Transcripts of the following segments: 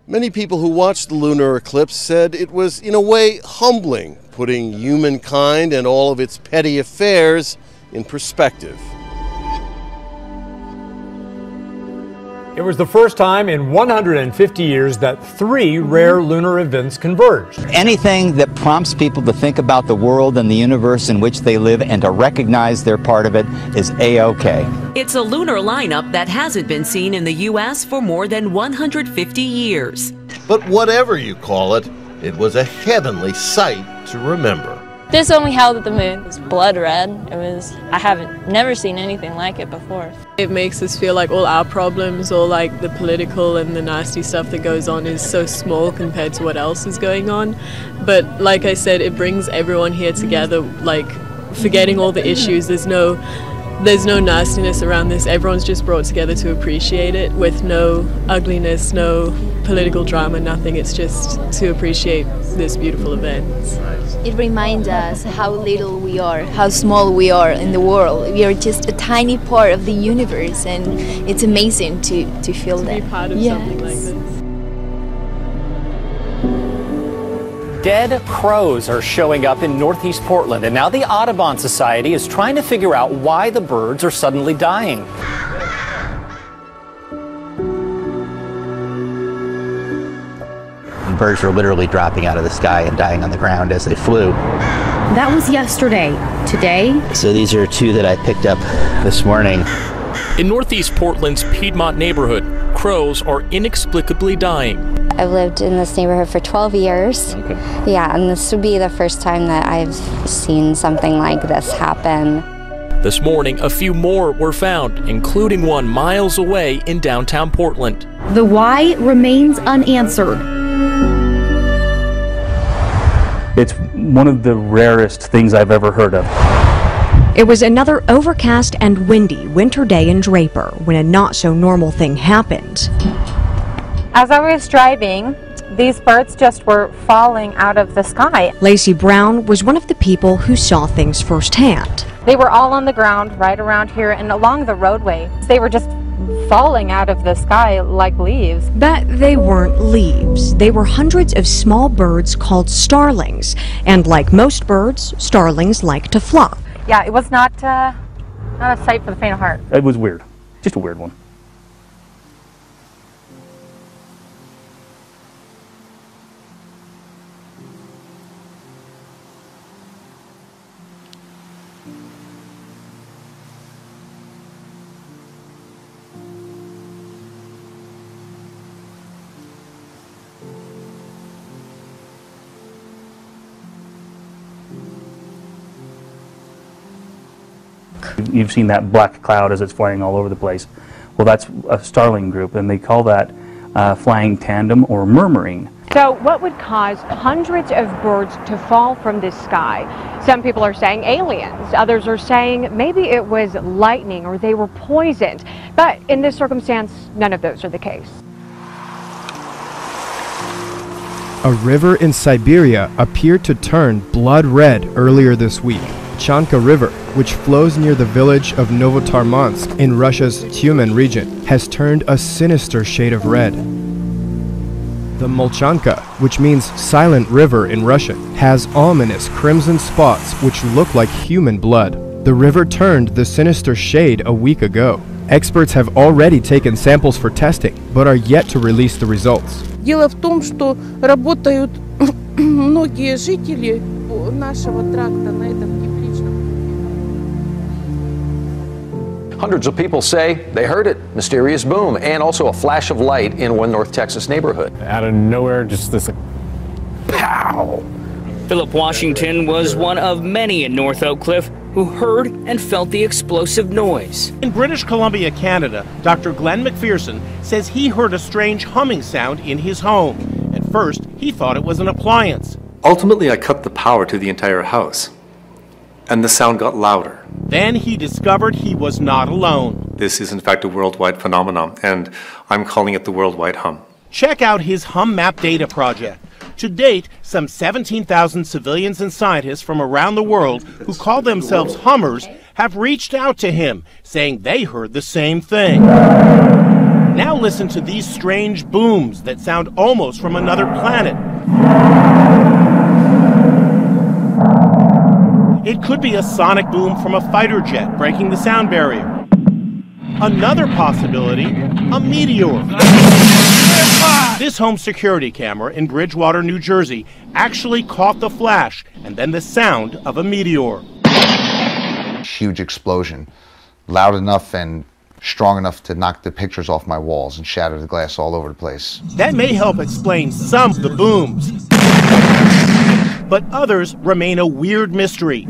Many people who watched the lunar eclipse said it was, in a way, humbling, putting humankind and all of its petty affairs in perspective. It was the first time in 150 years that 3 rare lunar events converged. Anything that prompts people to think about the world and the universe in which they live and to recognize they're part of it is A-OK. It's a lunar lineup that hasn't been seen in the U.S. for more than 150 years. But whatever you call it, it was a heavenly sight to remember. This one we held at the moon. It was blood red. I haven't never seen anything like it before. It makes us feel like all our problems, all like the political and the nasty stuff that goes on is so small compared to what else is going on. But like I said, it brings everyone here together, like forgetting all the issues. There's no nastiness around this. Everyone's just brought together to appreciate it with no ugliness, no political drama, nothing. It's just to appreciate this beautiful event. It reminds us how little we are, how small we are in the world. We are just a tiny part of the universe, and it's amazing to feel that. To be part of something like this. Dead crows are showing up in northeast Portland, and now the Audubon Society is trying to figure out why the birds are suddenly dying. Birds were literally dropping out of the sky and dying on the ground as they flew. That was yesterday. Today? So these are 2 that I picked up this morning. In northeast Portland's Piedmont neighborhood, crows are inexplicably dying. I've lived in this neighborhood for 12 years. Okay. Yeah, and this would be the first time that I've seen something like this happen. This morning, a few more were found, including one miles away in downtown Portland. The why remains unanswered. It's one of the rarest things I've ever heard of. It was another overcast and windy winter day in Draper when a not-so-normal thing happened. As I was driving, these birds just were falling out of the sky. Lacey Brown was one of the people who saw things firsthand. They were all on the ground right around here and along the roadway. They were just falling out of the sky like leaves. But they weren't leaves. They were hundreds of small birds called starlings. And like most birds, starlings like to fly. Yeah, it was not a sight for the faint of heart. It was weird. Just a weird one. You've seen that black cloud as it's flying all over the place. Well, that's a starling group, and they call that flying tandem or murmuring. So what would cause hundreds of birds to fall from the sky? Some people are saying aliens. Others are saying maybe it was lightning or they were poisoned. But in this circumstance, none of those are the case. A river in Siberia appeared to turn blood red earlier this week. Chanka River, which flows near the village of Novotarmansk in Russia's Tyumen region, has turned a sinister shade of red. The Molchanka, which means silent river in Russian, has ominous crimson spots which look like human blood. The river turned the sinister shade a week ago. Experts have already taken samples for testing, but are yet to release the results. Дело в том, что работают многие жители нашего тракта на этом тепличном. Hundreds of people say they heard it, mysterious boom, and also a flash of light in one North Texas neighborhood. Out of nowhere, just this like, pow! Philip Washington was one of many in North Oak Cliff who heard and felt the explosive noise. In British Columbia, Canada, Dr. Glenn McPherson says he heard a strange humming sound in his home. At first, he thought it was an appliance. Ultimately, I cut the power to the entire house, and the sound got louder. Then he discovered he was not alone. This is in fact a worldwide phenomenon, and I'm calling it the worldwide hum. Check out his Hum Map Data project. To date, some 17,000 civilians and scientists from around the world who call themselves hummers have reached out to him, saying they heard the same thing. Now listen to these strange booms that sound almost from another planet. It could be a sonic boom from a fighter jet breaking the sound barrier. Another possibility, a meteor. This home security camera in Bridgewater, New Jersey, actually caught the flash and then the sound of a meteor. Huge explosion, loud enough and strong enough to knock the pictures off my walls and shatter the glass all over the place. That may help explain some of the booms, but others remain a weird mystery.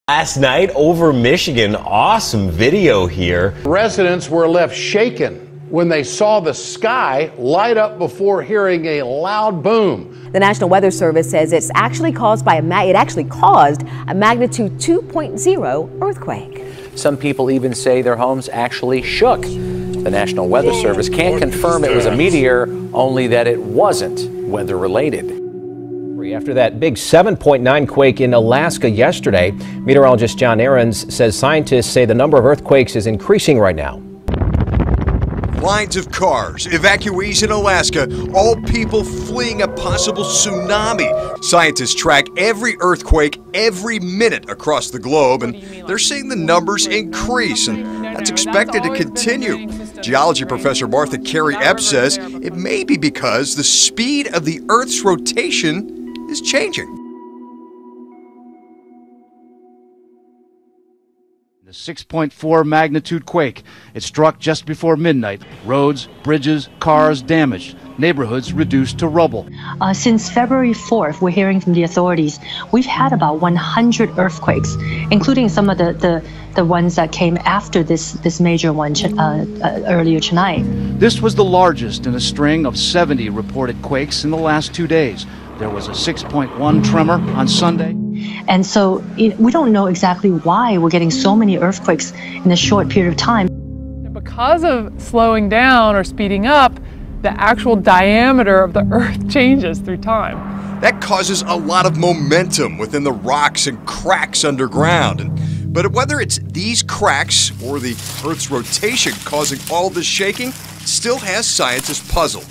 Last night over Michigan, awesome video here. Residents were left shaken when they saw the sky light up before hearing a loud boom. The National Weather Service says it actually caused a magnitude 2.0 earthquake. Some people even say their homes actually shook. The National Weather Service can't confirm it was a meteor, only that it wasn't weather-related. After that big 7.9 quake in Alaska yesterday, meteorologist John Ahrens says scientists say the number of earthquakes is increasing right now. Lines of cars, evacuees in Alaska, all people fleeing a possible tsunami. Scientists track every earthquake every minute across the globe, and they're seeing the numbers increase, and that's expected to continue. Geology professor Martha Carey Epps says it may be because the speed of the Earth's rotation is changing. The 6.4 magnitude quake. It struck just before midnight. Roads, bridges, cars damaged. Neighborhoods reduced to rubble. Since February 4th, we're hearing from the authorities, we've had about 100 earthquakes, including some of the ones that came after this major one earlier tonight. This was the largest in a string of 70 reported quakes in the last 2 days. There was a 6.1 tremor on Sunday. And so we don't know exactly why we're getting so many earthquakes in a short period of time. Because of slowing down or speeding up, the actual diameter of the Earth changes through time. That causes a lot of momentum within the rocks and cracks underground. But whether it's these cracks or the Earth's rotation causing all this shaking still has scientists puzzled.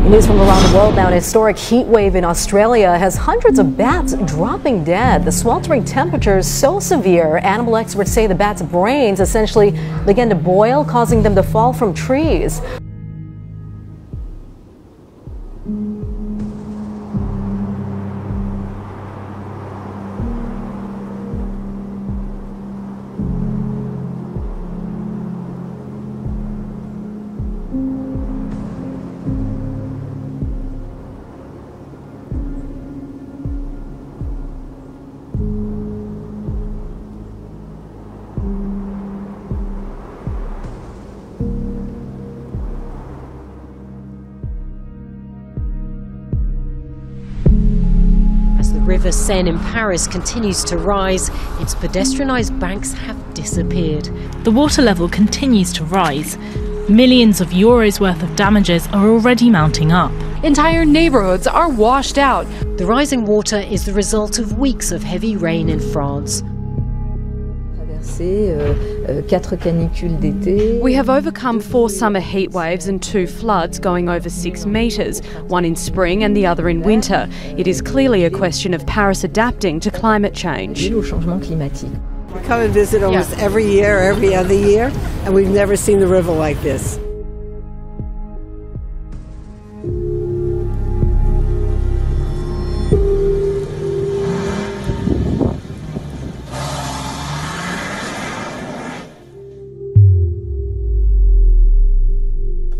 News from around the world now. An historic heat wave in Australia has hundreds of bats dropping dead. The sweltering temperatures so severe, animal experts say the bats' brains essentially began to boil, causing them to fall from trees. River Seine in Paris continues to rise. Its pedestrianised banks have disappeared. The water level continues to rise. Millions of euros worth of damages are already mounting up. Entire neighbourhoods are washed out. The rising water is the result of weeks of heavy rain in France. We have overcome 4 summer heat waves and 2 floods going over 6 metres, one in spring and the other in winter. It is clearly a question of Paris adapting to climate change. We come and visit almost every year, every other year, and we've never seen the river like this.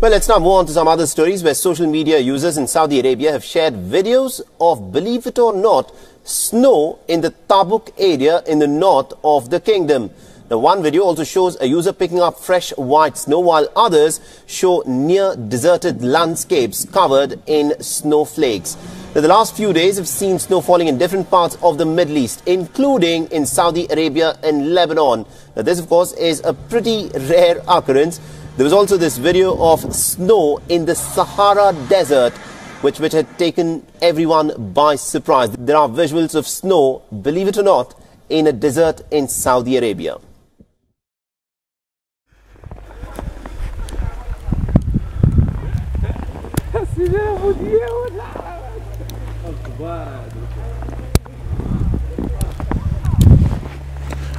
Well, let's now move on to some other stories where social media users in Saudi Arabia have shared videos of, believe it or not, snow in the Tabuk area in the north of the kingdom. Now, one video also shows a user picking up fresh white snow, while others show near deserted landscapes covered in snowflakes. Now, the last few days have seen snow falling in different parts of the Middle East, including in Saudi Arabia and Lebanon. Now, this, of course, is a pretty rare occurrence. There was also this video of snow in the Sahara Desert which had taken everyone by surprise. There are visuals of snow, believe it or not, in a desert in Saudi Arabia.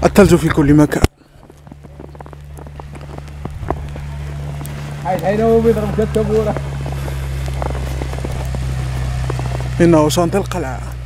الثلج في كل مكان. إنه صمت القلعة.